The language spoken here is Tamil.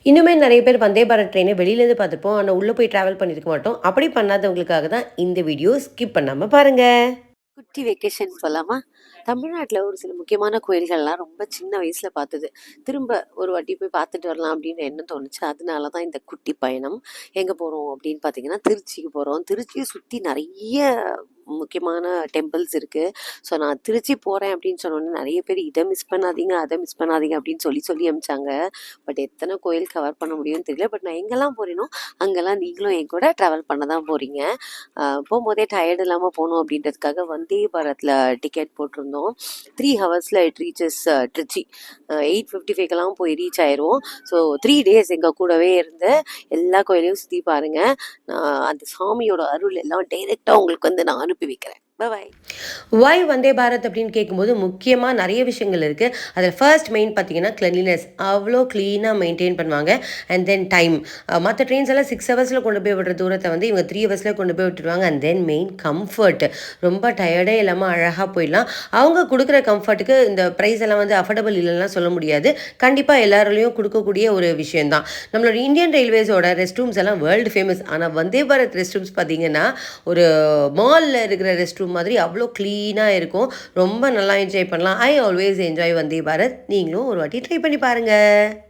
இன்னுமே நிறைய பேர் வந்தே பாரத் ட்ரெயினை வெளியிலேருந்து பார்த்துருப்போம். ஆனா உள்ள போய் டிராவல் பண்ணியிருக்க மாட்டோம். அப்படி பண்ணாதவங்களுக்காக தான் இந்த வீடியோ. ஸ்கிப் பண்ணாம பாருங்க. குட்டி வெக்கேஷன் போலாமா? தமிழ்நாட்டுல ஒரு சில முக்கியமான கோயில்கள்லாம் ரொம்ப சின்ன வயசுல பார்த்தது. திரும்ப ஒரு வாட்டி போய் பார்த்துட்டு வரலாம் அப்படின்னு எண்ணம் தோணுச்சு. அதனால தான் இந்த குட்டி பயணம். எங்க போறோம் அப்படின்னு பார்த்தீங்கன்னா, திருச்சிக்கு போறோம். திருச்சிய சுத்தி நெறைய முக்கியமான டெம்பிள்ஸ் இருக்கு. ஸோ நான் திருச்சி போறேன் அப்படின்னு சொன்னோனே நெறைய பேர் இத மிஸ் பண்ணாதீங்க, அத மிஸ் பண்ணாதீங்க அப்படின்னு சொல்லி அனுப்பிச்சாங்க. பட் எத்தன கோயில் கவர் பண்ண முடியும்னு தெரியல. பட் நான் எங்கெல்லாம் போறேனோ, அங்கெல்லாம் நீங்களும் என் கூட டிராவல் பண்ண தான் போறீங்க. போகும்போதே டயர்ட் இல்லாமல் போகணும் அப்படின்றதுக்காக வந்தே பாரத்தில் டிக்கெட் போட்டிருந்தோம். 3 ஹவர்ஸில் இட் ரீச்சஸ் திருச்சி. 8:55க்கெல்லாம் போய் ரீச் ஆயிடுவோம். ஸோ 3 டேஸ் எங்கள் கூடவே இருந்து எல்லா கோயிலையும் சுற்றி பாருங்கள். அந்த சாமியோட அருள் எல்லாம் டைரெக்டாக உங்களுக்கு வந்து நான் அனுப்பி வைக்கிறேன். பாய். ஒய் வந்தே பாரத் அப்படின்னு கேட்கும்போது முக்கியமாக நிறைய விஷயங்கள் இருக்குது. அதில் ஃபர்ஸ்ட் மெயின் பார்த்தீங்கன்னா கிளென்லினஸ். அவ்வளோ க்ளீனாக மெயின்டைன் பண்ணுவாங்க. And then time. மற்ற ட்ரெயின்ஸ் எல்லாம் 6 ஹவர்ஸில் கொண்டு போய் விடுற தூரத்தை வந்து இவங்க 3 ஹவர்ஸில் கொண்டு போய் விட்டுருவாங்க. And then main comfort. ரொம்ப டயர்டே இல்லாமல் அழகாக போயிடலாம். அவங்க கொடுக்குற கம்ஃபர்ட்டுக்கு இந்த ப்ரைஸ் எல்லாம் வந்து அஃபோர்டபுள் இல்லைன்னா சொல்ல முடியாது. கண்டிப்பாக எல்லாராலையும் கொடுக்கக்கூடிய ஒரு விஷயந்தான். நம்மளோட இந்தியன் ரயில்வேஸோட ரெஸ்ட் ரூம்ஸ் எல்லாம் வேர்ல்டு ஃபேமஸ். ஆனால் வந்தே பாரத் ரெஸ்ட் ரூம்ஸ் பார்த்தீங்கன்னா ஒரு மாலில் இருக்கிற ரெஸ்ட் ரூம் மாதிரி அவ்வளோ க்ளீனாக இருக்கும். ரொம்ப நல்லா என்ஜாய் பண்ணலாம். I always enjoy Vande Bharat. நீங்களும் ஒரு வாட்டி ட்ரை பண்ணி பாருங்கள்.